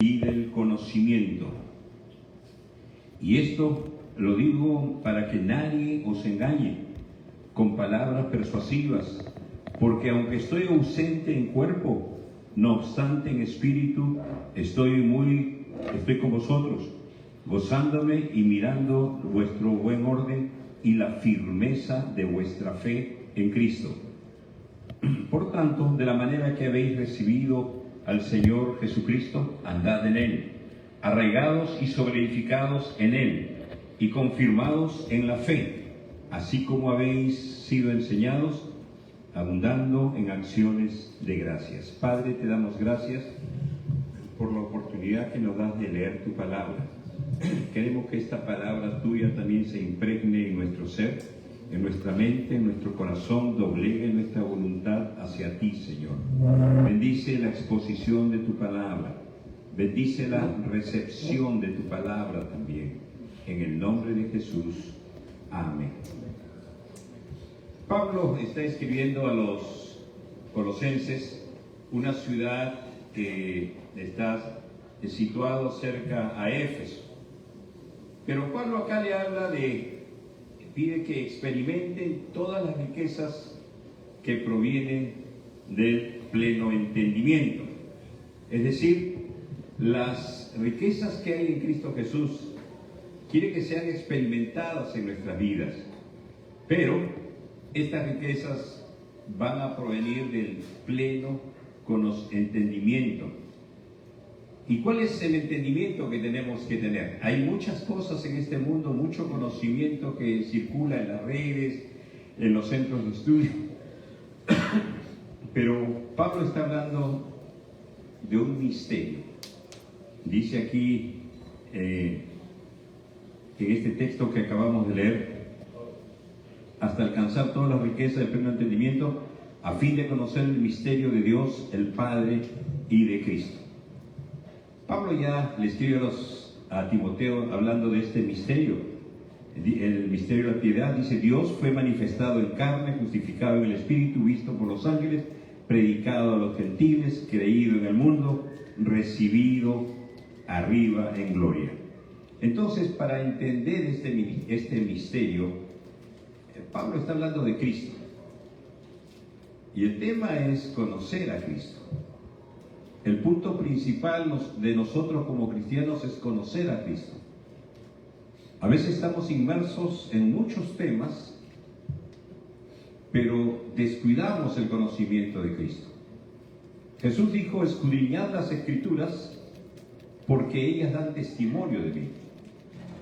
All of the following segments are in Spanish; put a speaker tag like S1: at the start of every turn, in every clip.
S1: y del conocimiento. Y esto lo digo para que nadie os engañe con palabras persuasivas, porque aunque estoy ausente en cuerpo, no obstante en espíritu estoy con vosotros, gozándome y mirando vuestro buen orden y la firmeza de vuestra fe en Cristo. Por tanto, de la manera que habéis recibido al Señor Jesucristo, andad en Él, arraigados y sobreedificados en Él, y confirmados en la fe, así como habéis sido enseñados, abundando en acciones de gracias. Padre, te damos gracias por la oportunidad que nos das de leer tu palabra. Queremos que esta palabra tuya también se impregne en nuestro ser, en nuestra mente, en nuestro corazón, doblegue nuestra voluntad hacia ti, Señor. Bendice la exposición de tu palabra, bendice la recepción de tu palabra también. En el nombre de Jesús. Amén. Pablo está escribiendo a los colosenses, una ciudad que está situada cerca a Éfeso. Pero Pablo acá le habla pide que experimenten todas las riquezas que provienen del pleno entendimiento. Es decir, las riquezas que hay en Cristo Jesús quiere que sean experimentadas en nuestras vidas. Pero estas riquezas van a provenir del pleno entendimiento. ¿Y cuál es el entendimiento que tenemos que tener? Hay muchas cosas en este mundo, mucho conocimiento que circula en las redes, en los centros de estudio. Pero Pablo está hablando de un misterio. Dice aquí, en este texto que acabamos de leer, hasta alcanzar todas las riquezas del pleno entendimiento, a fin de conocer el misterio de Dios, el Padre y de Cristo. Pablo ya le escribe a Timoteo hablando de este misterio, el misterio de la piedad. Dice: Dios fue manifestado en carne, justificado en el Espíritu, visto por los ángeles, predicado a los gentiles, creído en el mundo, recibido arriba en gloria. Entonces, para entender este misterio, Pablo está hablando de Cristo. Y el tema es conocer a Cristo. El punto principal de nosotros como cristianos es conocer a Cristo. A veces estamos inmersos en muchos temas, pero descuidamos el conocimiento de Cristo. Jesús dijo: escudriñad las Escrituras, porque ellas dan testimonio de mí.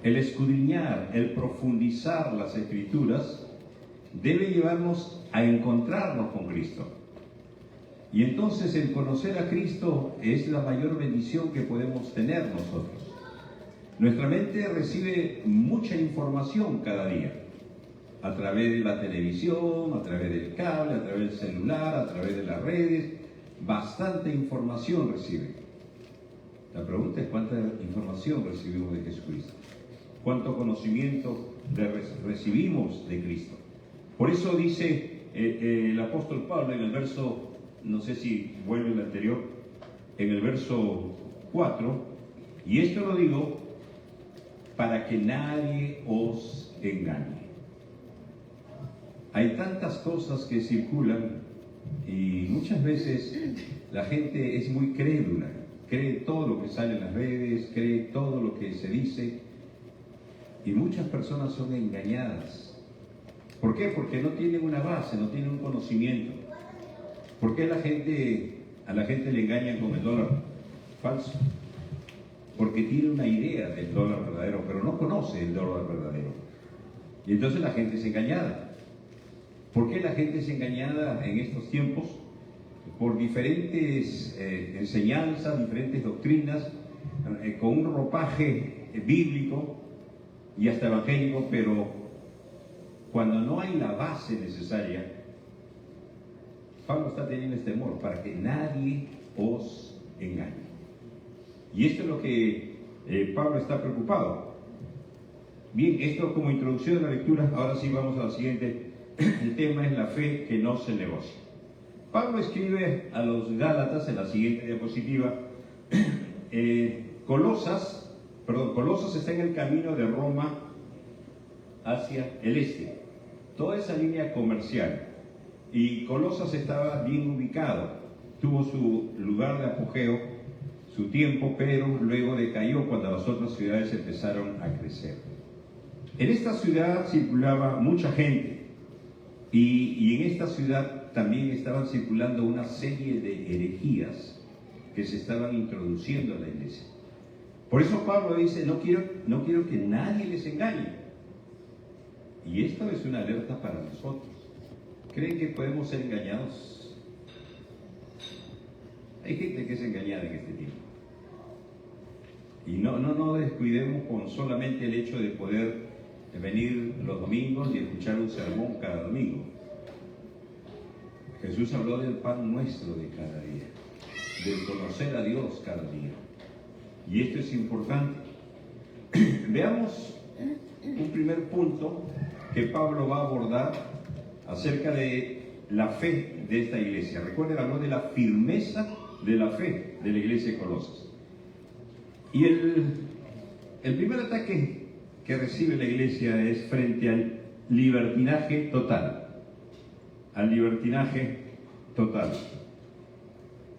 S1: El escudriñar, el profundizar las Escrituras debe llevarnos a encontrarnos con Cristo. Y entonces el conocer a Cristo es la mayor bendición que podemos tener nosotros. Nuestra mente recibe mucha información cada día, a través de la televisión, a través del cable, a través del celular, a través de las redes. Bastante información recibe. La pregunta es: ¿cuánta información recibimos de Jesucristo? ¿Cuánto conocimiento recibimos de Cristo? Por eso dice el apóstol Pablo en el verso, no sé si vuelve el anterior, en el verso 4, y esto lo digo para que nadie os engañe. Hay tantas cosas que circulan y muchas veces la gente es muy crédula, cree todo lo que sale en las redes, cree todo lo que se dice, y muchas personas son engañadas. ¿Por qué? Porque no tienen una base, no tienen un conocimiento. ¿Por qué a la gente le engañan con el dólar falso? Porque tiene una idea del dólar verdadero, pero no conoce el dólar verdadero. Y entonces la gente es engañada. ¿Por qué la gente es engañada en estos tiempos? Por diferentes enseñanzas, diferentes doctrinas, con un ropaje bíblico y hasta evangélico, pero cuando no hay la base necesaria, Pablo está teniendo este temor para que nadie os engañe. Y esto es lo que Pablo está preocupado. Bien, esto como introducción a la lectura. Ahora sí vamos a la siguiente. El tema es la fe que no se negocia. Pablo escribe a los Gálatas en la siguiente diapositiva Colosas está en el camino de Roma hacia el este. Toda esa línea comercial. Y Colosas estaba bien ubicado. Tuvo su lugar de apogeo, su tiempo, pero luego decayó cuando las otras ciudades empezaron a crecer. En esta ciudad circulaba mucha gente y en esta ciudad también estaban circulando una serie de herejías que se estaban introduciendo a la iglesia. Por eso Pablo dice, no quiero que nadie les engañe. Y esto es una alerta para nosotros. ¿Creen que podemos ser engañados? Hay gente que es engañada en este tiempo. Y no descuidemos con solamente el hecho de poder venir los domingos y escuchar un sermón cada domingo. Jesús habló del pan nuestro de cada día, del conocer a Dios cada día. Y esto es importante. Veamos un primer punto que Pablo va a abordar acerca de la fe de esta iglesia. Recuerden, habló de la firmeza de la fe de la iglesia de Colosas. Y el primer ataque que recibe la iglesia es frente al libertinaje total. Al libertinaje total.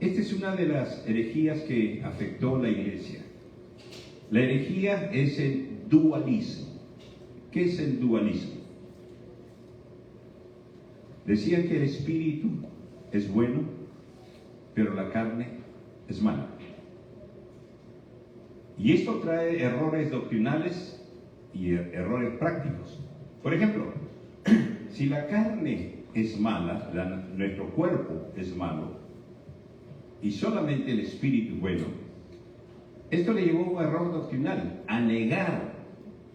S1: Esta es una de las herejías que afectó la iglesia. La herejía es el dualismo. ¿Qué es el dualismo? Decían que el espíritu es bueno, pero la carne es mala. Y esto trae errores doctrinales y errores prácticos. Por ejemplo, si la carne es mala, nuestro cuerpo es malo, y solamente el espíritu es bueno, esto le llevó a un error doctrinal, a negar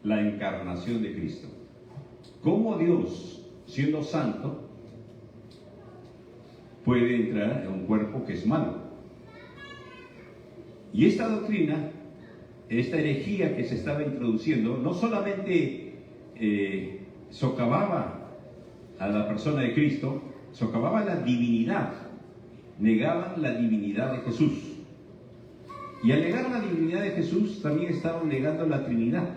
S1: la encarnación de Cristo. ¿Cómo Dios, siendo santo, puede entrar en un cuerpo que es malo? Y esta doctrina, esta herejía que se estaba introduciendo, no solamente socavaba a la persona de Cristo, socavaba la divinidad, negaban la divinidad de Jesús. Y al negar la divinidad de Jesús, también estaban negando la Trinidad.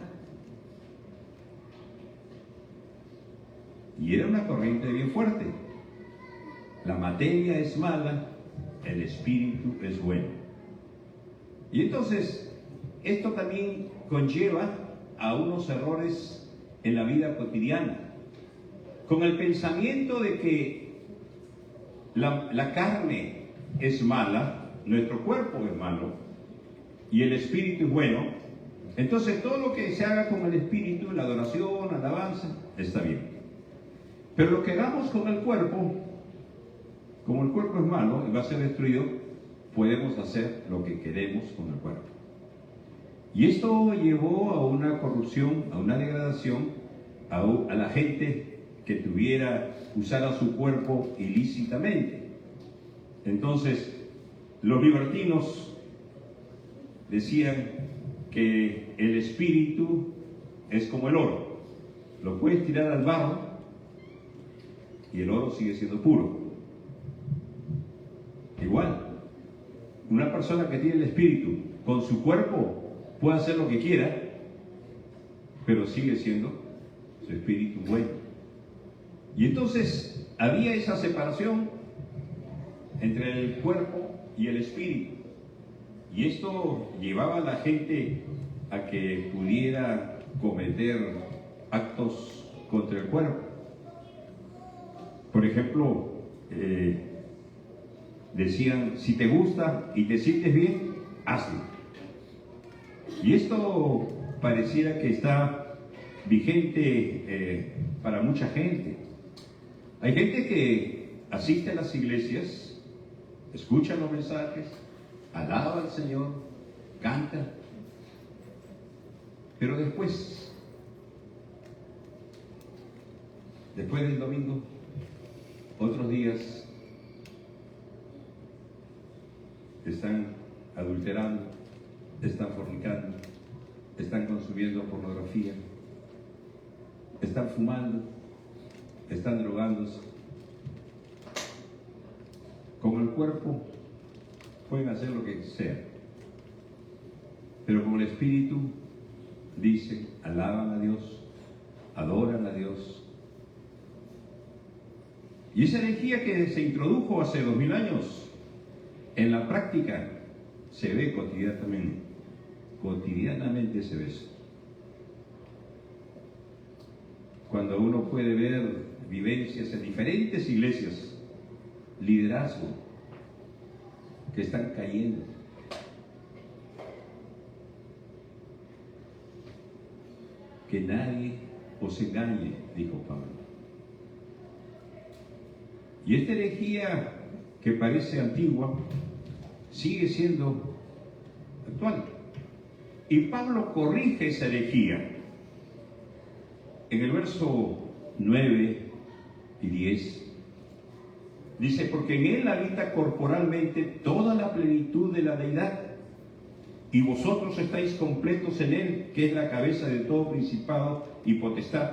S1: Y era una corriente bien fuerte. La materia es mala, el espíritu es bueno. Y entonces, esto también conlleva a unos errores en la vida cotidiana, con el pensamiento de que la carne es mala, nuestro cuerpo es malo, y el espíritu es bueno. Entonces todo lo que se haga con el espíritu, la adoración, la alabanza, está bien. Pero lo que hagamos con el cuerpo, como el cuerpo es malo y va a ser destruido, podemos hacer lo que queremos con el cuerpo. Y esto llevó a una corrupción, a una degradación, a la gente que usara su cuerpo ilícitamente. Entonces, los libertinos decían que el espíritu es como el oro. Lo puedes tirar al barro y el oro sigue siendo puro. Igual, una persona que tiene el espíritu con su cuerpo puede hacer lo que quiera, pero sigue siendo su espíritu bueno. Y entonces había esa separación entre el cuerpo y el espíritu. Y esto llevaba a la gente a que pudiera cometer actos contra el cuerpo. Por ejemplo, decían, si te gusta y te sientes bien, hazlo. Y esto pareciera que está vigente para mucha gente. Hay gente que asiste a las iglesias, escucha los mensajes, alaba al Señor, canta, pero después del domingo, otros días están adulterando, están fornicando, están consumiendo pornografía, están fumando, están drogándose. Con el cuerpo pueden hacer lo que sea, Pero como el Espíritu dice, alaban a Dios, adoran a Dios. Y esa herejía que se introdujo hace 2000 años, en la práctica se ve cotidianamente. Cotidianamente se ve eso. Cuando uno puede ver vivencias en diferentes iglesias, liderazgo, que están cayendo. Que nadie os engañe, dijo Pablo. Y esta herejía que parece antigua, sigue siendo actual. Y Pablo corrige esa herejía. En el verso 9 y 10, dice, porque en él habita corporalmente toda la plenitud de la deidad, y vosotros estáis completos en él, que es la cabeza de todo principado y potestad.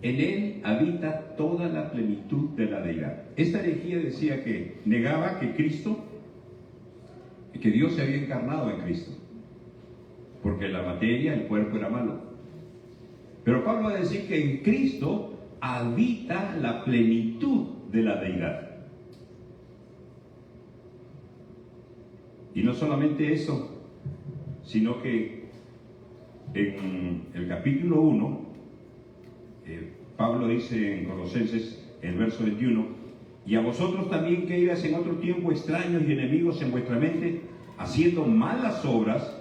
S1: En él habita toda la plenitud de la deidad. Esta herejía decía que negaba que que Dios se había encarnado en Cristo, porque la materia, el cuerpo era malo. Pero Pablo va a decir que en Cristo habita la plenitud de la deidad. Y no solamente eso, sino que en el capítulo 1, Pablo dice en Colosenses, en el verso 21, y a vosotros también que erais en otro tiempo extraños y enemigos en vuestra mente, haciendo malas obras,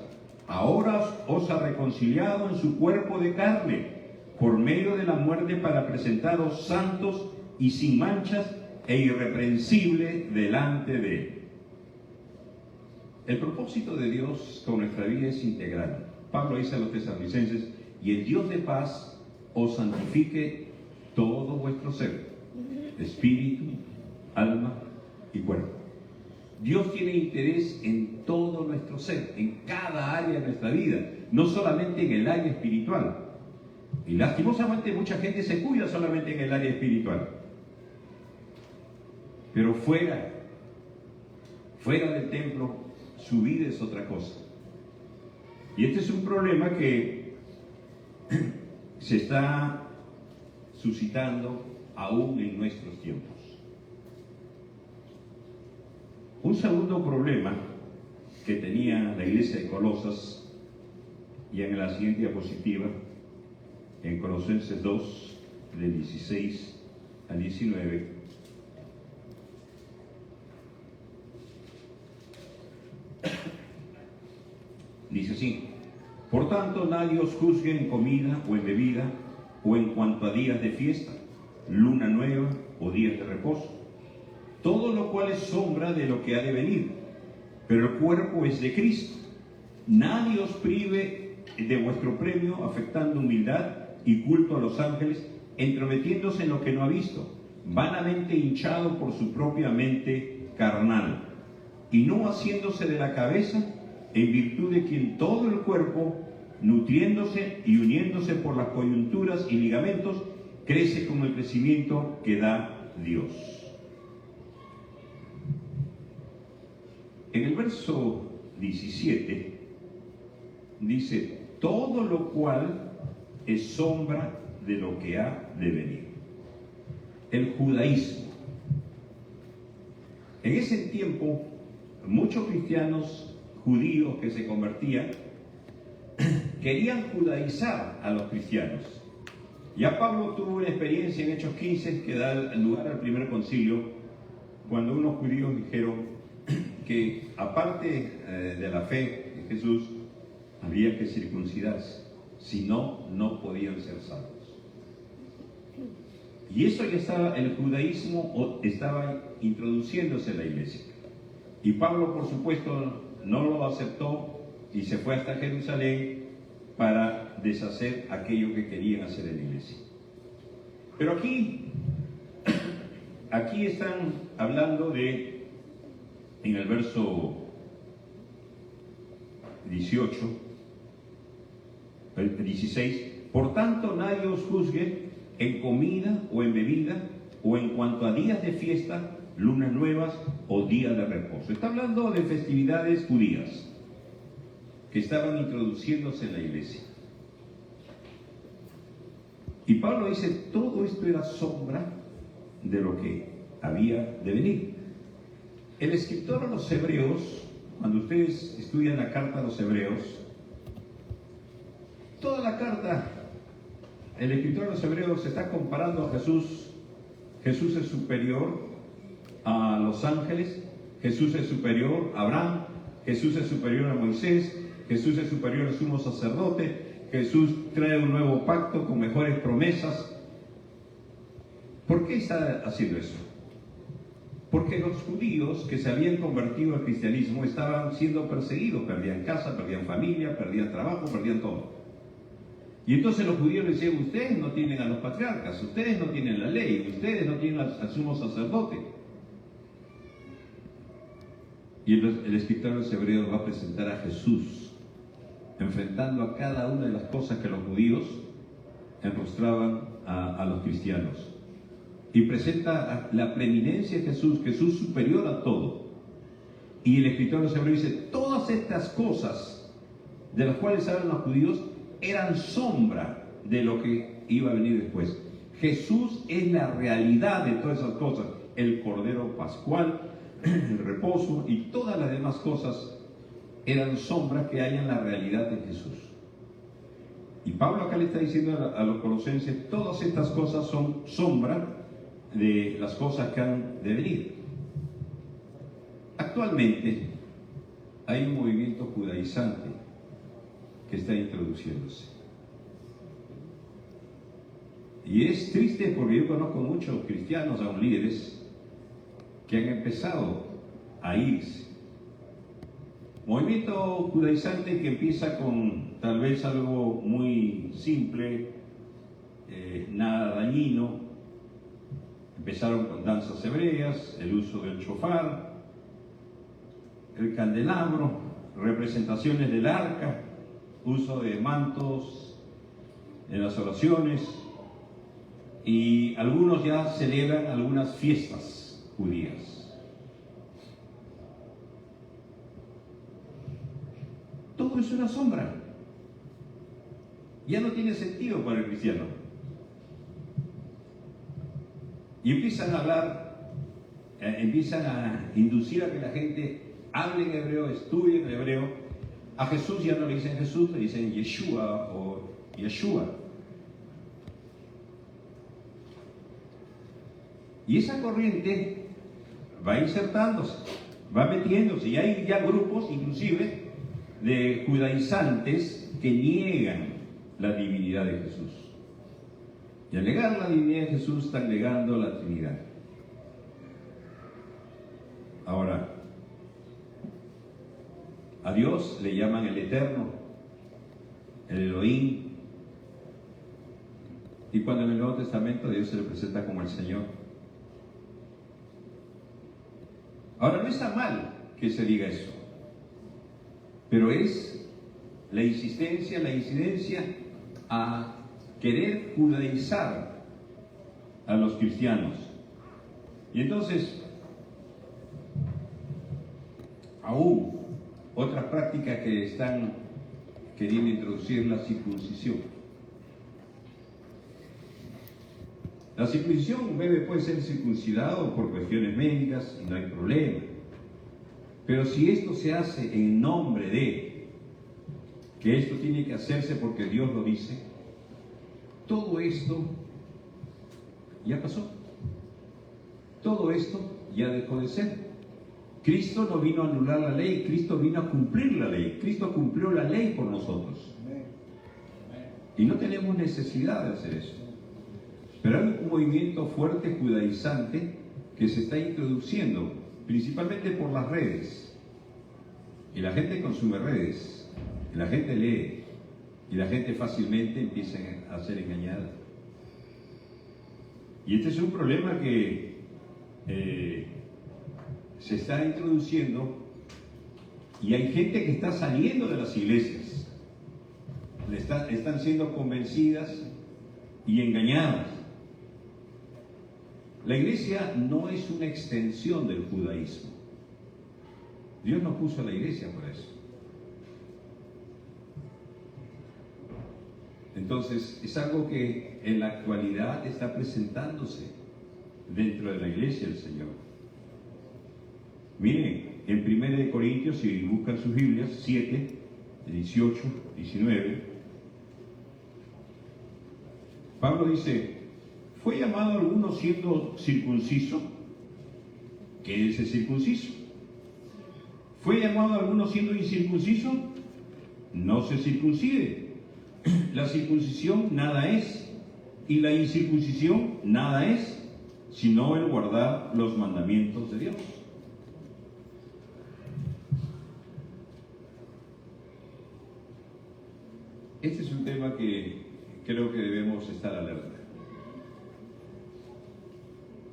S1: ahora os ha reconciliado en su cuerpo de carne, por medio de la muerte, para presentaros santos y sin manchas e irreprensibles delante de él. El propósito de Dios con nuestra vida es integral. Pablo dice a los tesalonicenses, y el Dios de paz os santifique todo vuestro ser, espíritu, alma y cuerpo. Dios tiene interés en todo nuestro ser, en cada área de nuestra vida, no solamente en el área espiritual. Y lastimosamente mucha gente se cuida solamente en el área espiritual. Pero fuera del templo, su vida es otra cosa. Y este es un problema que se está suscitando aún en nuestros tiempos. Un segundo problema que tenía la iglesia de Colosas, y en la siguiente diapositiva, en Colosenses 2, del 16 al 19, dice así: por tanto, nadie os juzgue en comida o en bebida, o en cuanto a días de fiesta, luna nueva o días de reposo, todo lo cual es sombra de lo que ha de venir, pero el cuerpo es de Cristo. Nadie os prive de vuestro premio, afectando humildad y culto a los ángeles, entrometiéndose en lo que no ha visto, vanamente hinchado por su propia mente carnal, y no haciéndose de la cabeza, en virtud de quien todo el cuerpo, nutriéndose y uniéndose por las coyunturas y ligamentos, crece con el crecimiento que da Dios. En el verso 17 dice, todo lo cual es sombra de lo que ha de venir. El judaísmo. En ese tiempo, muchos cristianos judíos que se convertían querían judaizar a los cristianos. Ya Pablo tuvo una experiencia en Hechos 15 que da lugar al primer concilio, cuando unos judíos dijeron que aparte de la fe en Jesús había que circuncidarse, si no, no podían ser salvos. Y eso ya estaba, el judaísmo estaba introduciéndose en la iglesia. Y Pablo, por supuesto, no lo aceptó y se fue hasta Jerusalén para deshacer aquello que querían hacer en la iglesia. Pero aquí están hablando de, en el verso 16, por tanto nadie os juzgue en comida o en bebida, o en cuanto a días de fiesta, lunas nuevas o días de reposo. Está hablando de festividades judías. que estaban introduciéndose en la iglesia. Y Pablo dice, todo esto era sombra de lo que había de venir. El escritor a los hebreos, cuando ustedes estudian la carta a los hebreos, toda la carta, el escritor a los hebreos está comparando a Jesús. Jesús es superior a los ángeles, Jesús es superior a Abraham, Jesús es superior a Moisés, Jesús es superior al sumo sacerdote, Jesús trae un nuevo pacto con mejores promesas. ¿Por qué está haciendo eso? Porque los judíos que se habían convertido al cristianismo estaban siendo perseguidos, perdían casa, perdían familia, perdían trabajo, perdían todo. Y entonces los judíos le decían, ustedes no tienen a los patriarcas, ustedes no tienen la ley, ustedes no tienen al sumo sacerdote. Y el escritor de los hebreos va a presentar a Jesús, enfrentando a cada una de las cosas que los judíos enrostraban a los cristianos. Y presenta la preeminencia de Jesús, Jesús superior a todo. Y el escritor de los hebreos dice, todas estas cosas de las cuales hablan los judíos eran sombra de lo que iba a venir después. Jesús es la realidad de todas esas cosas, el Cordero Pascual, el reposo y todas las demás cosas eran sombras que hay en la realidad de Jesús. Y Pablo acá le está diciendo a los colosenses, todas estas cosas son sombra de las cosas que han de venir. Actualmente hay un movimiento judaizante que está introduciéndose. Y es triste porque yo conozco muchos cristianos, aún líderes, que han empezado a irse. Movimiento judaizante que empieza con tal vez algo muy simple, nada dañino. Empezaron con danzas hebreas, el uso del shofar, el candelabro, representaciones del arca, uso de mantos en las oraciones, y algunos ya celebran algunas fiestas judías. Todo es una sombra. Ya no tiene sentido para el cristiano. Y empiezan a hablar, empiezan a inducir a que la gente hable en hebreo, estudie en hebreo. A Jesús ya no le dicen Jesús, le dicen Yeshua o Yeshua. Y esa corriente va insertándose, va metiéndose, y hay ya grupos inclusive de judaizantes que niegan la divinidad de Jesús. Y al negar la divinidad de Jesús están negando la Trinidad. Ahora, a Dios le llaman el Eterno, el Elohim, y cuando en el Nuevo Testamento Dios se le presenta como el Señor. Ahora, no está mal que se diga eso, pero es la insistencia, la incidencia a querer judaizar a los cristianos. Y entonces, aún otra práctica que están queriendo introducir, la circuncisión. La circuncisión, un bebé puede ser circuncidado por cuestiones médicas y no hay problema. Pero si esto se hace en nombre de que esto tiene que hacerse porque Dios lo dice, todo esto ya pasó. Todo esto ya dejó de ser. Cristo no vino a anular la ley, Cristo vino a cumplir la ley. Cristo cumplió la ley por nosotros. Y no tenemos necesidad de hacer eso. Pero hay un movimiento fuerte judaizante que se está introduciendo, principalmente por las redes. Y la gente consume redes, y la gente lee, y la gente fácilmente empieza a ser engañada. Y este es un problema que se está introduciendo, y hay gente que está saliendo de las iglesias, están siendo convencidas y engañadas. La iglesia no es una extensión del judaísmo. Dios no puso a la iglesia para eso. Entonces, es algo que en la actualidad está presentándose dentro de la iglesia del Señor. Miren, en 1 Corintios, si buscan sus Biblias, 7, 18, 19, Pablo dice: ¿fue llamado alguno siendo circunciso? ¿Qué es el circunciso? ¿Fue llamado alguno siendo incircunciso? No se circuncide. La circuncisión nada es, y la incircuncisión nada es, sino el guardar los mandamientos de Dios. Este es un tema que creo que debemos estar alerta.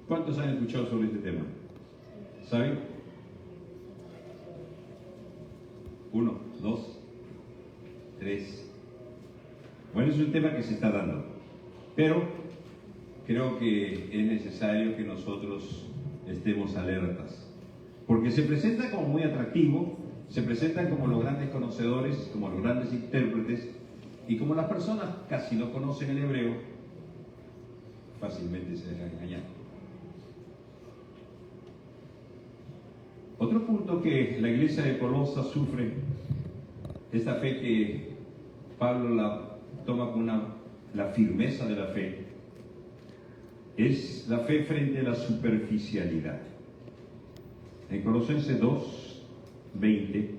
S1: ¿Cuántos han escuchado sobre este tema? ¿Saben? 1, 2, 3. Bueno, es un tema que se está dando, pero creo que es necesario que nosotros estemos alertas, porque se presenta como muy atractivo, se presentan como los grandes conocedores, como los grandes intérpretes, y como las personas casi no conocen el hebreo, fácilmente se dejan engañar. Otro punto que la iglesia de Colosas sufre, esta fe que Pablo la toma con la firmeza de la fe, es la fe frente a la superficialidad. En Colosenses 2, 20,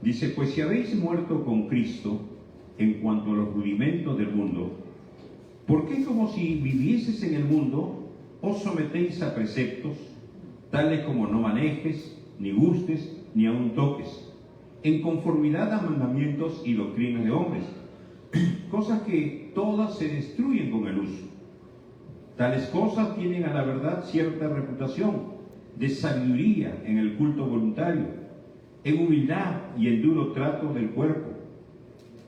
S1: dice: pues si habéis muerto con Cristo en cuanto a los rudimentos del mundo, ¿por qué como si vivieses en el mundo os sometéis a preceptos, tales como no manejes, ni gustes, ni aun toques, en conformidad a mandamientos y doctrinas de hombres, cosas que todas se destruyen con el uso? Tales cosas tienen a la verdad cierta reputación de sabiduría en el culto voluntario, en humildad y en duro trato del cuerpo,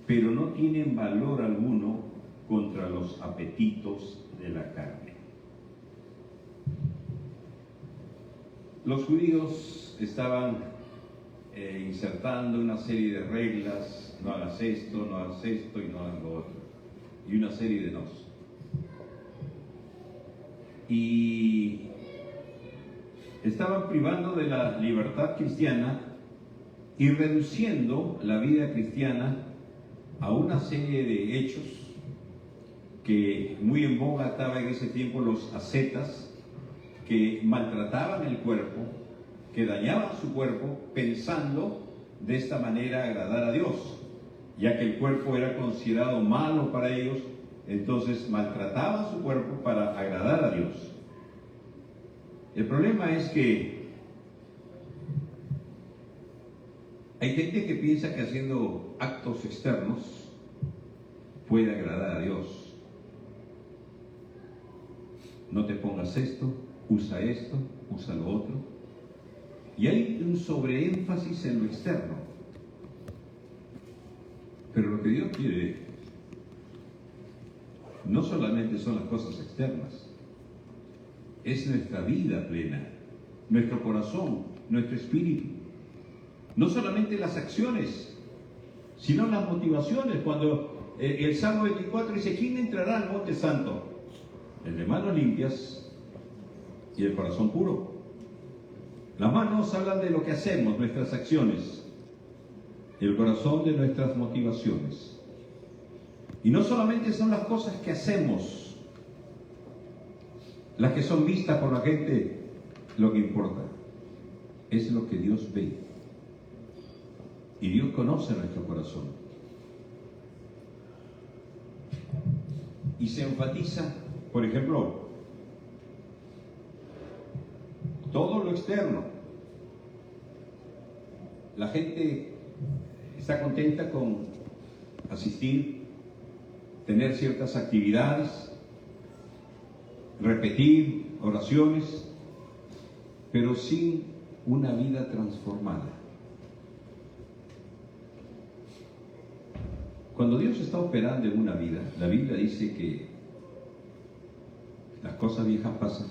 S1: pero no tienen valor alguno contra los apetitos de la carne. Los judíos estaban insertando una serie de reglas: no hagas esto, no hagas esto y no hagas lo otro, y una serie de nos. Y estaban privando de la libertad cristiana y reduciendo la vida cristiana a una serie de hechos que muy en boga estaban en ese tiempo: los ascetas, que maltrataban el cuerpo, que dañaban su cuerpo pensando de esta manera agradar a Dios, ya que el cuerpo era considerado malo para ellos. Entonces maltrataban su cuerpo para agradar a Dios. El problema es que hay gente que piensa que haciendo actos externos puede agradar a Dios. No te pongas esto, usa lo otro. Y hay un sobreénfasis en lo externo. Pero lo que Dios quiere no solamente son las cosas externas, es nuestra vida plena, nuestro corazón, nuestro espíritu. No solamente las acciones, sino las motivaciones. Cuando el Salmo 24 dice: ¿quién entrará al monte santo? El de manos limpias y el corazón puro. Las manos hablan de lo que hacemos, nuestras acciones, y el corazón de nuestras motivaciones. Y no solamente son las cosas que hacemos las que son vistas por la gente lo que importa, es lo que Dios ve. Y Dios conoce nuestro corazón. Y se enfatiza, por ejemplo, todo lo externo. La gente está contenta con asistir, tener ciertas actividades, repetir oraciones, pero sin una vida transformada. Cuando Dios está operando en una vida, la Biblia dice que las cosas viejas pasan,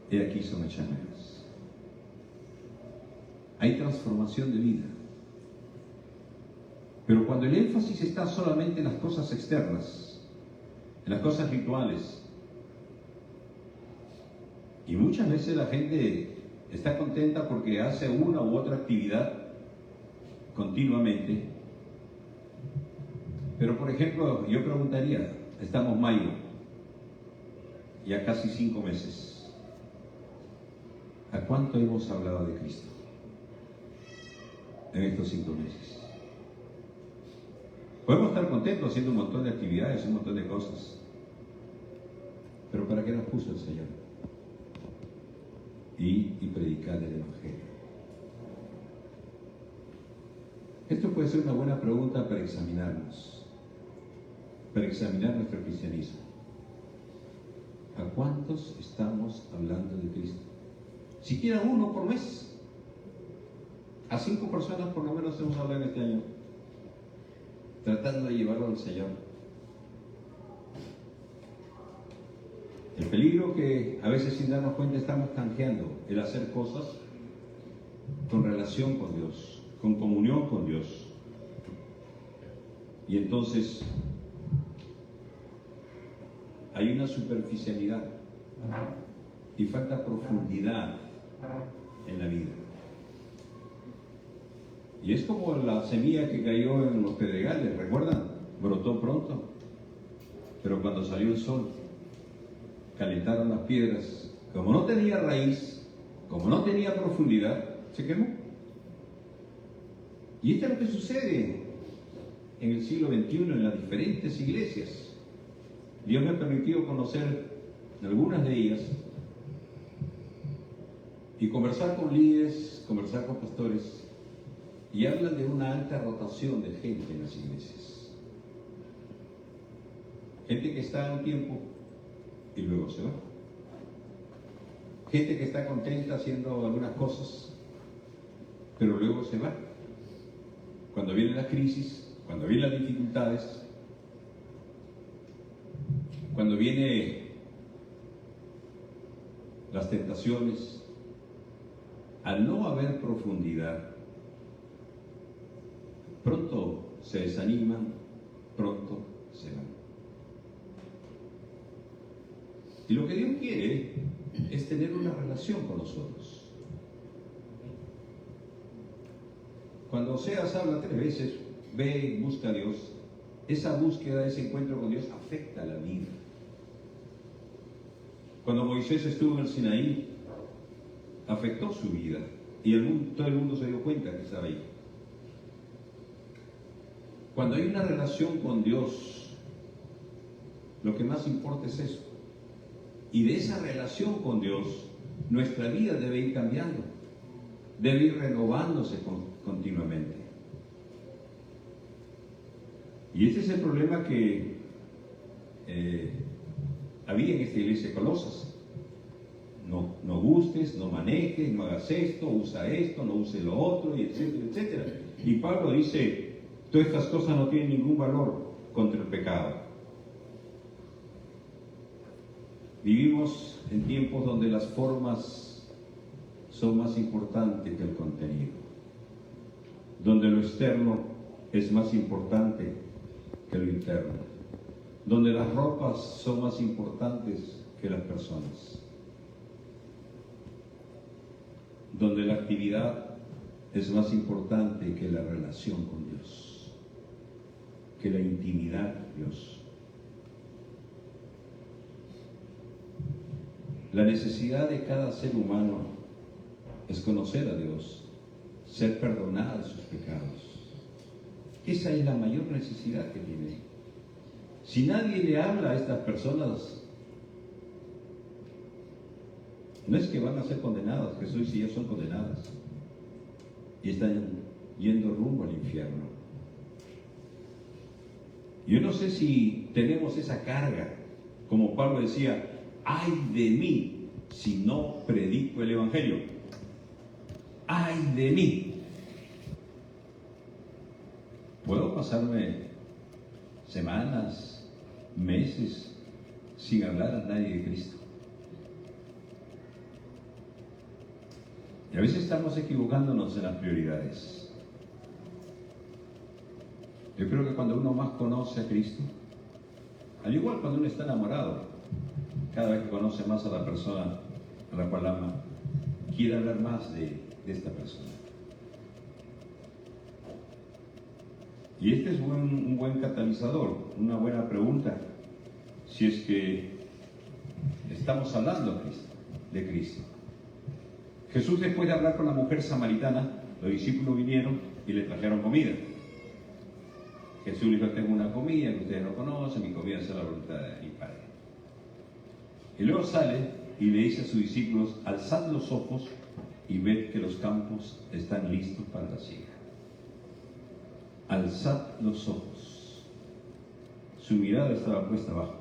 S1: y aquí son hechas nuevas. Hay transformación de vida. Pero cuando el énfasis está solamente en las cosas externas, en las cosas rituales, y muchas veces la gente está contenta porque hace una u otra actividad continuamente, pero por ejemplo, yo preguntaría, estamos mayo, ya casi 5 meses, ¿a cuánto hemos hablado de Cristo en estos 5 meses? Podemos estar contentos haciendo un montón de actividades, un montón de cosas, pero ¿para qué nos puso el Señor? Y predicar el Evangelio. Esto puede ser una buena pregunta para examinarnos, para examinar nuestro cristianismo. ¿A cuántos estamos hablando de Cristo? Siquiera uno por mes. A 5 personas por lo menos hemos hablado en este año, tratando de llevarlo al Señor. El peligro que a veces sin darnos cuenta estamos canjeando el hacer cosas con relación con Dios, con comunión con Dios. Y entonces hay una superficialidad y falta profundidad en la vida. Y es como la semilla que cayó en los pedregales, ¿recuerdan? Brotó pronto, pero cuando salió el sol, calentaron las piedras. Como no tenía raíz, como no tenía profundidad, se quemó. Y esto es lo que sucede en el siglo XXI en las diferentes iglesias. Dios me ha permitido conocer algunas de ellas y conversar con líderes, conversar con pastores, y hablan de una alta rotación de gente en las iglesias. Gente que está un tiempo y luego se va. Gente que está contenta haciendo algunas cosas, pero luego se va. Cuando viene la crisis, cuando vienen las dificultades, cuando vienen las tentaciones, al no haber profundidad, pronto se desaniman, pronto se van. Y lo que Dios quiere es tener una relación con nosotros. Cuando Oseas habla 3 veces, ve y busca a Dios, esa búsqueda, ese encuentro con Dios afecta la vida. Cuando Moisés estuvo en el Sinaí, afectó su vida y todo el mundo se dio cuenta que estaba ahí. Cuando hay una relación con Dios, lo que más importa es eso. Y de esa relación con Dios, nuestra vida debe ir cambiando, debe ir renovándose continuamente. Y este es el problema que había en esta iglesia de Colosas. No gustes, no manejes, no hagas esto, usa esto, no use lo otro, y etcétera, etcétera. Y Pablo dice, todas estas cosas no tienen ningún valor contra el pecado. Vivimos en tiempos donde las formas son más importantes que el contenido, donde lo externo es más importante que lo interno, donde las ropas son más importantes que las personas, donde la actividad es más importante que la relación con Dios, que la intimidad con Dios. La necesidad de cada ser humano es conocer a Dios, ser perdonado de sus pecados. Esa es la mayor necesidad que tiene. Si nadie le habla a estas personas, no es que van a ser condenadas, Jesús y ellos son condenadas y están yendo rumbo al infierno. Yo no sé si tenemos esa carga, como Pablo decía, ay de mí si no predico el Evangelio. Ay de mí. Puedo pasarme semanas, meses sin hablar a nadie de Cristo. Y a veces estamos equivocándonos en las prioridades. Yo creo que cuando uno más conoce a Cristo, al igual cuando uno está enamorado, cada vez que conoce más a la persona a la cual ama, quiere hablar más de esta persona. Y este es un buen catalizador, una buena pregunta, si es que estamos hablando de Cristo. Jesús, después de hablar con la mujer samaritana, los discípulos vinieron y le trajeron comida. Jesús le dijo: tengo una comida que ustedes no conocen, mi comida es la voluntad de mi Padre. Y luego sale y le dice a sus discípulos: alzad los ojos y ved que los campos están listos para la siega. Alzad los ojos. Su mirada estaba puesta abajo.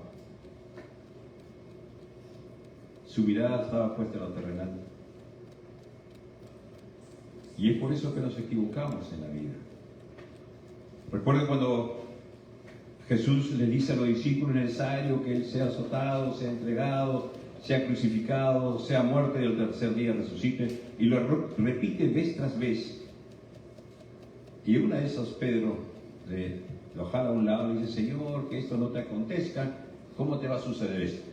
S1: Su mirada estaba puesta en lo terrenal. Y es por eso que nos equivocamos en la vida. Recuerden cuando Jesús le dice a los discípulos: es necesario que Él sea azotado, sea entregado, sea crucificado, sea muerto y al tercer día resucite. Y lo repite vez tras vez. Y una de esas, Pedro lo jala a un lado y dice: Señor, que esto no te acontezca, ¿cómo te va a suceder esto?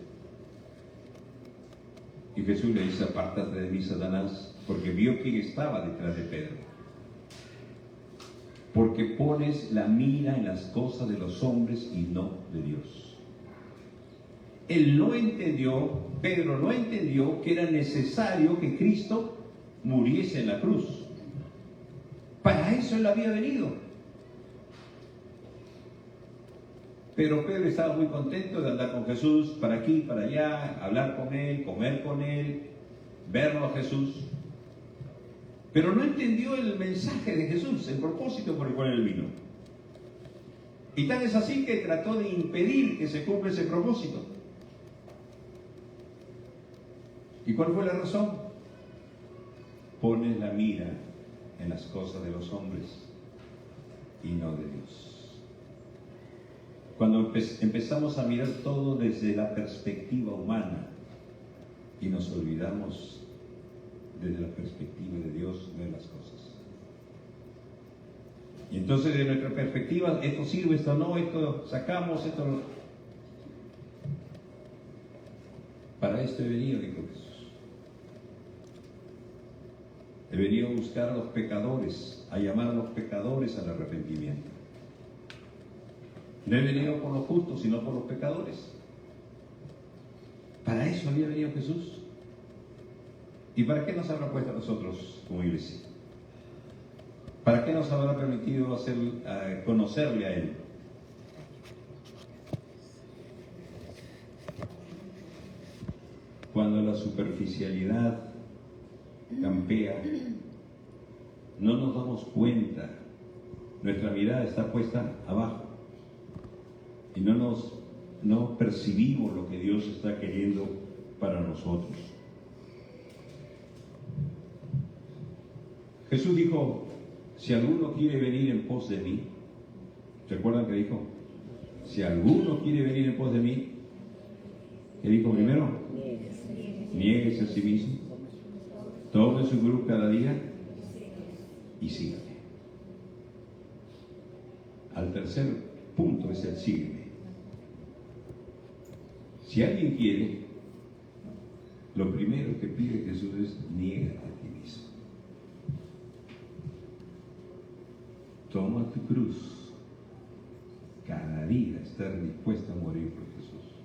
S1: Y Jesús le dice: apártate de mí, Satanás, porque vio quién estaba detrás de Pedro. Porque pones la mira en las cosas de los hombres y no de Dios. Él no entendió, Pedro no entendió que era necesario que Cristo muriese en la cruz. Para eso Él había venido. Pero Pedro estaba muy contento de andar con Jesús, para aquí, para allá, hablar con Él, comer con Él, verlo a Jesús. Pero no entendió el mensaje de Jesús, el propósito por el cual Él vino. Y tan es así que trató de impedir que se cumpla ese propósito. ¿Y cuál fue la razón? Pones la mira en las cosas de los hombres y no de Dios. Cuando empezamos a mirar todo desde la perspectiva humana y nos olvidamos desde la perspectiva de Dios ver las cosas. Y entonces de nuestra perspectiva, esto sirve, esto no, esto sacamos, esto no. Para esto he venido, dijo Jesús. He venido a buscar a los pecadores, a llamar a los pecadores al arrepentimiento. No he venido por los justos, sino por los pecadores. Para eso había venido Jesús. ¿Y para qué nos habrá puesto a nosotros como iglesia? ¿Para qué nos habrá permitido conocerle a Él? Cuando la superficialidad campea, no nos damos cuenta, nuestra mirada está puesta abajo y no percibimos lo que Dios está queriendo para nosotros. Jesús dijo: si alguno quiere venir en pos de mí, ¿se acuerdan que dijo? Si alguno quiere venir en pos de mí, ¿qué dijo primero? Niéguese a sí mismo, tome su cruz cada día y sígame. Al tercer punto es el sígueme. Si alguien quiere, lo primero que pide Jesús es: niégate a ti mismo. Toma tu cruz. Cada día estar dispuesto a morir por Jesús.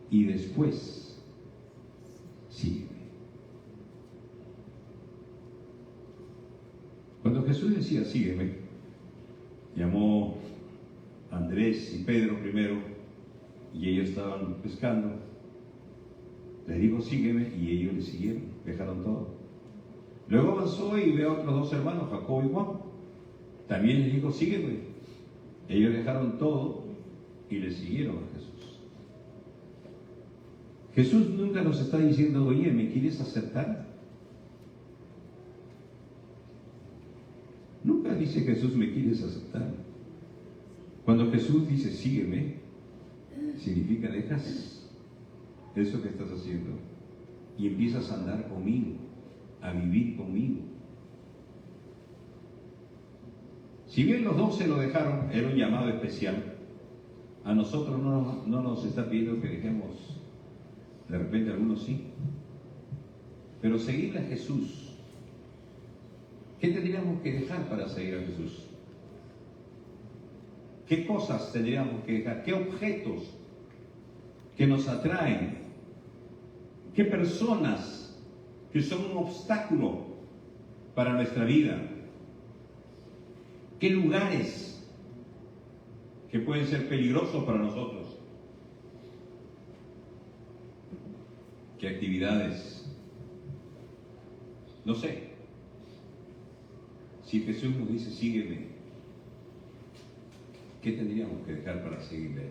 S1: Y después, sígueme. Cuando Jesús decía sígueme, llamó a Andrés y Pedro primero, y ellos estaban pescando. Les dijo sígueme, y ellos le siguieron, dejaron todo. Luego avanzó y ve a otros dos hermanos, Jacobo y Juan. También les dijo sígueme. Ellos dejaron todo y le siguieron a Jesús. Jesús nunca nos está diciendo: oye, ¿me quieres aceptar? Nunca dice Jesús: ¿me quieres aceptar? Cuando Jesús dice sígueme, significa dejas eso que estás haciendo y empiezas a andar conmigo, a vivir conmigo. Si bien los 12 lo dejaron, era un llamado especial, a nosotros no nos está pidiendo que dejemos, de repente algunos sí, pero seguirle a Jesús. ¿Qué tendríamos que dejar para seguir a Jesús? ¿Qué cosas tendríamos que dejar? ¿Qué objetos que nos atraen? ¿Qué personas que son un obstáculo para nuestra vida? ¿Qué lugares que pueden ser peligrosos para nosotros? ¿Qué actividades? No sé. Si Jesús nos dice, sígueme, ¿qué tendríamos que dejar para seguirle?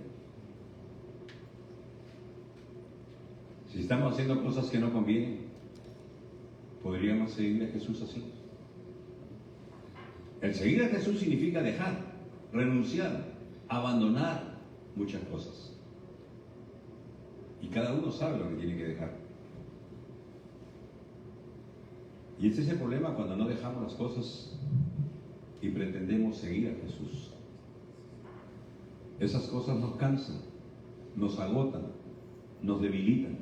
S1: Si estamos haciendo cosas que no convienen, ¿podríamos seguirle a Jesús así? El seguir a Jesús significa dejar, renunciar, abandonar muchas cosas. Y cada uno sabe lo que tiene que dejar. Y ese es el problema cuando no dejamos las cosas y pretendemos seguir a Jesús. Esas cosas nos cansan, nos agotan, nos debilitan.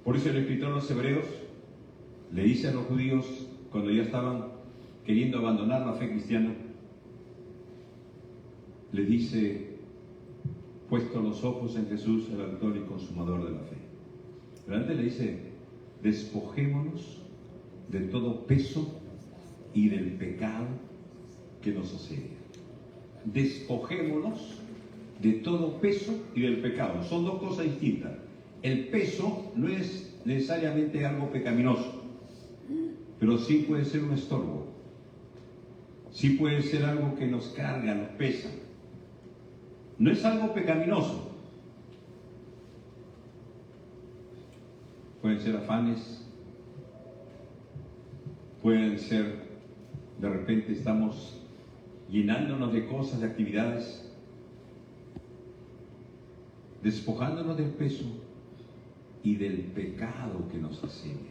S1: Por eso el escritor de los Hebreos le dice a los judíos, cuando ya estaban queriendo abandonar la fe cristiana, les dice, puesto los ojos en Jesús, el autor y consumador de la fe. Pero antes le dice, despojémonos de todo peso y del pecado que nos asedia. Despojémonos de todo peso y del pecado. Son dos cosas distintas. El peso no es necesariamente algo pecaminoso, pero sí puede ser un estorbo. Sí puede ser algo que nos carga, nos pesa. No es algo pecaminoso. Pueden ser afanes, pueden ser, de repente estamos llenándonos de cosas, de actividades, despojándonos del peso y del pecado que nos asedia.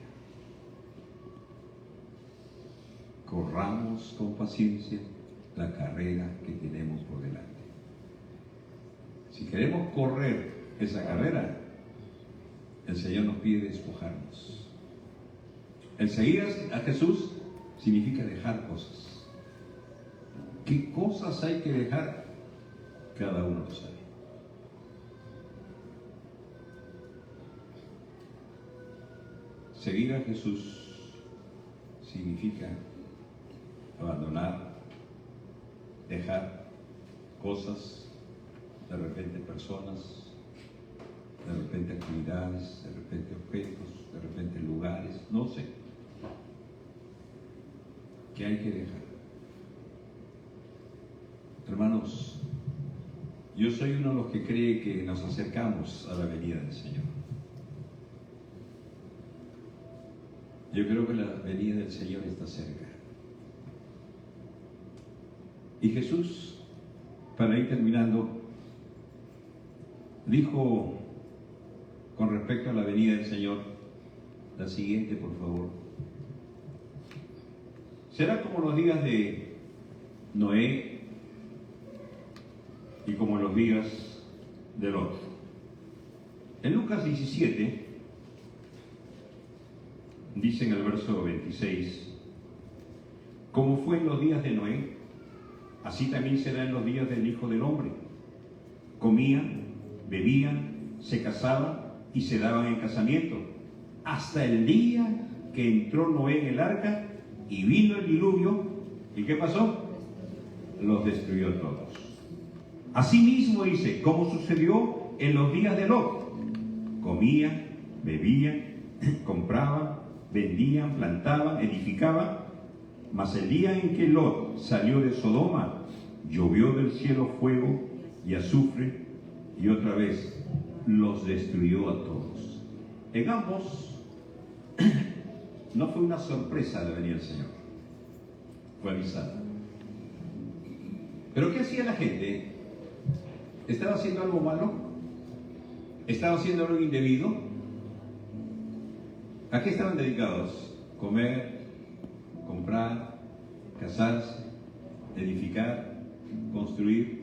S1: Corramos con paciencia la carrera que tenemos por delante. Si queremos correr esa carrera, el Señor nos pide despojarnos. El seguir a Jesús significa dejar cosas. ¿Qué cosas hay que dejar? Cada uno lo sabe. Seguir a Jesús significa abandonar, dejar cosas, de repente personas, de repente actividades, de repente objetos, de repente lugares, no sé. ¿Qué hay que dejar? Hermanos, yo soy uno de los que cree que nos acercamos a la venida del Señor. Yo creo que la venida del Señor está cerca. Y Jesús, para ir terminando, dijo con respecto a la venida del Señor, la siguiente, por favor. Será como los días de Noé y como los días de Lot. En Lucas 17, dice en el verso 26, como fue en los días de Noé, así también será en los días del Hijo del Hombre. Comían, bebían, se casaban y se daban en casamiento, hasta el día que entró Noé en el arca y vino el diluvio. ¿Y qué pasó? Los destruyó a todos. Asimismo dice, como sucedió en los días de Lot. Comían, bebían, compraban, vendían, plantaban, edificaban. Mas el día en que Lot salió de Sodoma, llovió del cielo fuego y azufre, y otra vez los destruyó a todos. En ambos, no fue una sorpresa la venida del Señor, fue avisada. ¿Pero qué hacía la gente? ¿Estaba haciendo algo malo? ¿Estaba haciendo algo indebido? ¿A qué estaban dedicados? Comer, comprar, casarse, edificar, construir.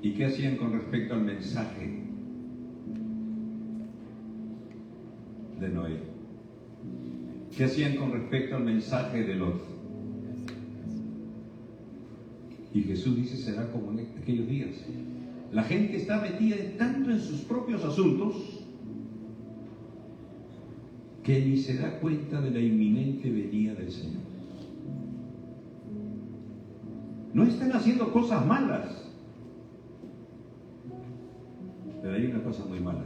S1: ¿Y qué hacían con respecto al mensaje de Noé? ¿Qué hacían con respecto al mensaje de Lot? Y Jesús dice, será como en aquellos días. La gente está metida tanto en sus propios asuntos que ni se da cuenta de la inminente venida del Señor. No están haciendo cosas malas, pero hay una cosa muy mala,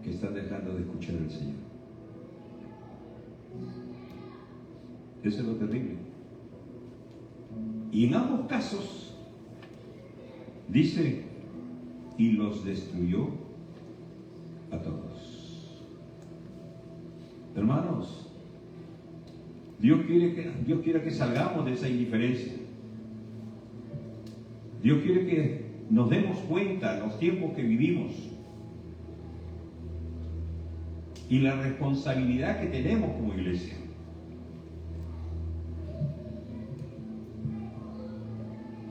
S1: que están dejando de escuchar al Señor. Eso es lo terrible. Y en ambos casos dice, y los destruyó a todos. Hermanos, Dios quiere que salgamos de esa indiferencia. Dios quiere que nos demos cuenta de los tiempos que vivimos y la responsabilidad que tenemos como iglesia.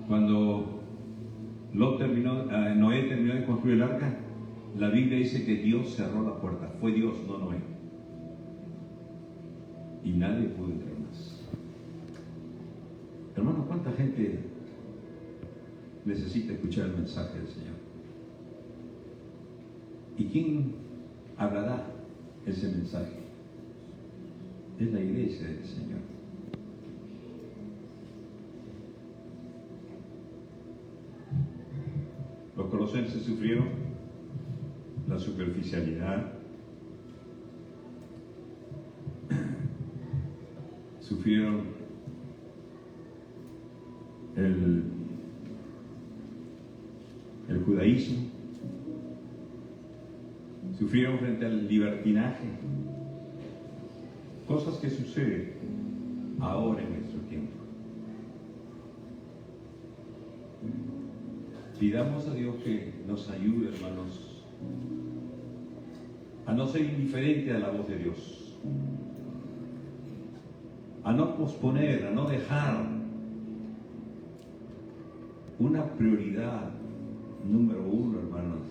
S1: Cuando Noé terminó de construir el arca, la Biblia dice que Dios cerró la puerta. Fue Dios, no Noé. Y nadie pudo entrar más. Hermano, ¿cuánta gente necesita escuchar el mensaje del Señor? ¿Y quién hablará ese mensaje? Es la iglesia del Señor. Los colosenses sufrieron la superficialidad, sufrieron el judaísmo, sufrieron frente al libertinaje, cosas que suceden ahora en nuestro tiempo. Pidamos a Dios que nos ayude, hermanos, a no ser indiferente a la voz de Dios, a no posponer, a no dejar una prioridad número uno, hermanos,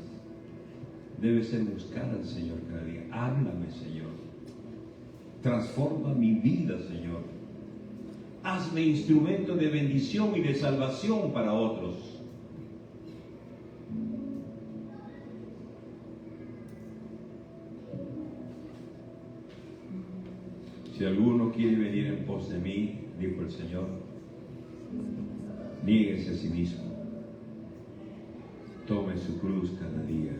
S1: debe ser buscar al Señor cada día. Háblame, Señor. Transforma mi vida, Señor. Hazme instrumento de bendición y de salvación para otros. Si alguno quiere venir en pos de mí, dijo el Señor, niéguese a sí mismo, tome su cruz cada día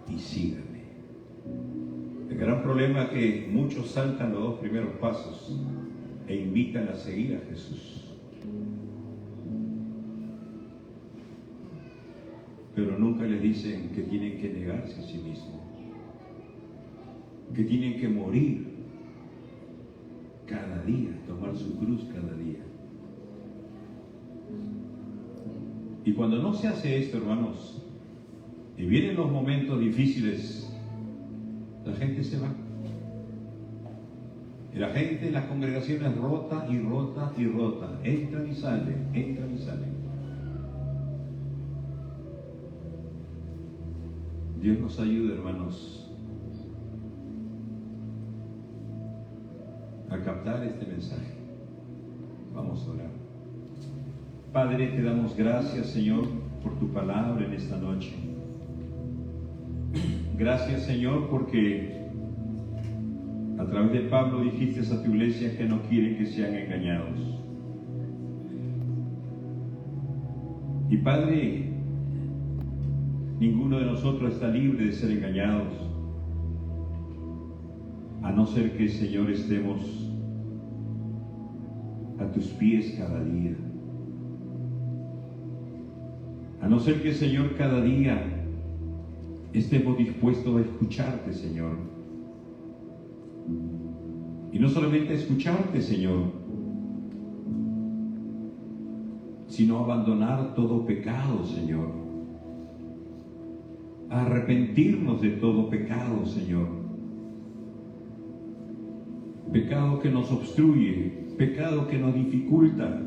S1: y sígame. El gran problema es que muchos saltan los dos primeros pasos e invitan a seguir a Jesús, pero nunca les dicen que tienen que negarse a sí mismos, que tienen que morir cada día, tomar su cruz cada día. Y cuando no se hace esto, hermanos, y vienen los momentos difíciles, la gente se va. Y la gente en las congregaciones rota y rota y rota, entran y salen, entran y salen. Dios nos ayude, hermanos, a captar este mensaje. Vamos a orar. Padre, te damos gracias, Señor, por tu palabra en esta noche. Gracias, Señor, porque a través de Pablo dijiste a tu iglesia que no quieren que sean engañados. Y Padre, ninguno de nosotros está libre de ser engañados, a no ser que, Señor, estemos a tus pies cada día. A no ser que, Señor, cada día estemos dispuestos a escucharte, Señor. Y no solamente a escucharte, Señor, sino a abandonar todo pecado, Señor. A arrepentirnos de todo pecado, Señor. pecado que nos obstruye, pecado que nos dificulta,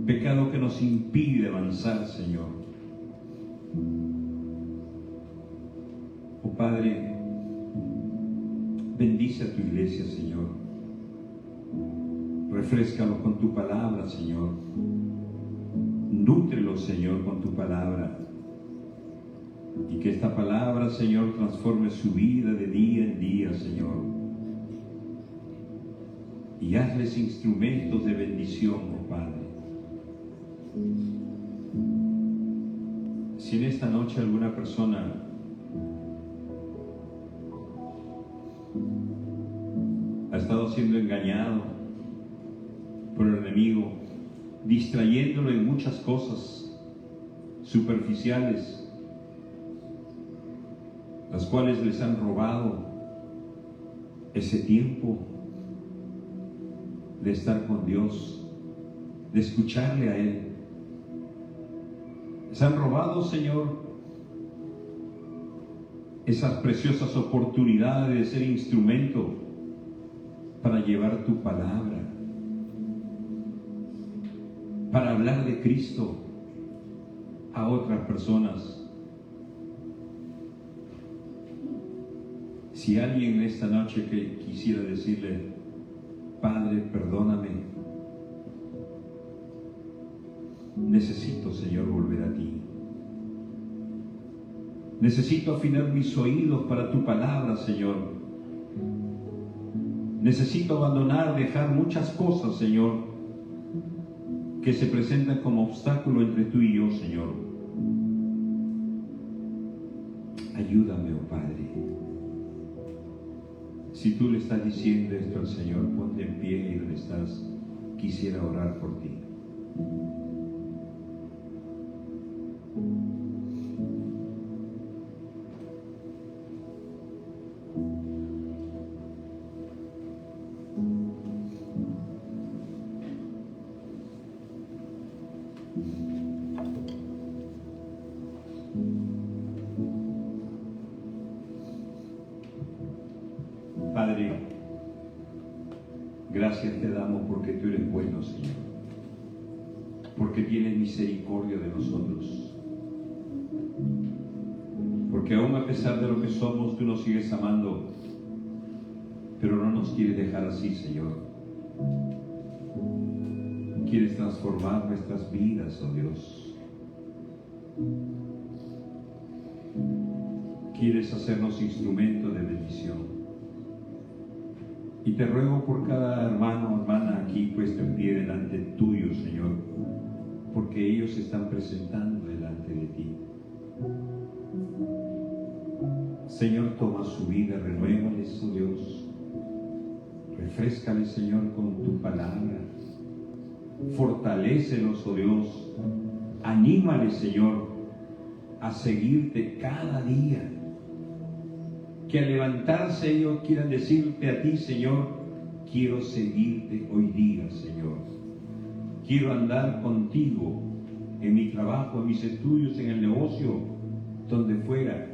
S1: pecado que nos impide avanzar, Señor. Oh Padre, bendice a tu iglesia, Señor. Refréscalo con tu palabra, Señor. Nútrelo, Señor, con tu palabra. Y que esta palabra, Señor, transforme su vida de día en día, Señor. Y hazles instrumentos de bendición, oh Padre. Si en esta noche alguna persona ha estado siendo engañado por el enemigo, distrayéndolo en muchas cosas superficiales, las cuales les han robado ese tiempo de estar con Dios, de escucharle a Él. Les han robado, Señor, esas preciosas oportunidades de ser instrumento para llevar tu palabra, para hablar de Cristo a otras personas. Si alguien en esta noche que quisiera decirle: Padre, perdóname, necesito, Señor, volver a ti. Necesito afinar mis oídos para tu palabra, Señor. Necesito abandonar, dejar muchas cosas, Señor, que se presentan como obstáculo entre tú y yo, Señor. Ayúdame, oh Padre. Si tú le estás diciendo esto al Señor, ponte en pie y donde estás, quisiera orar por ti. Padre, gracias te damos porque tú eres bueno, Señor, porque tienes misericordia de nosotros, porque aún a pesar de lo que somos, tú nos sigues amando, pero no nos quieres dejar así, Señor. Quieres transformar nuestras vidas, oh Dios. Quieres hacernos instrumento de bendición. Y te ruego por cada hermano o hermana aquí puesto en pie delante tuyo, Señor, porque ellos se están presentando delante de ti. Señor, toma su vida, renuévales, oh Dios. Refréscales, Señor, con tu palabra. Fortalécelos, oh Dios. Anímales, Señor, a seguirte cada día. Que al levantarse ellos quieran decirte a ti, Señor: quiero seguirte hoy día, Señor. Quiero andar contigo en mi trabajo, en mis estudios, en el negocio, donde fuera.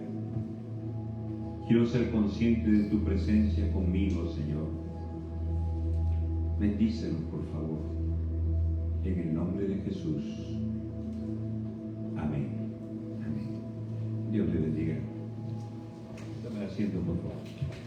S1: Quiero ser consciente de tu presencia conmigo, Señor. Bendícelos, por favor. En el nombre de Jesús. Amén. Amén. Dios te bendiga. Asiento, por favor.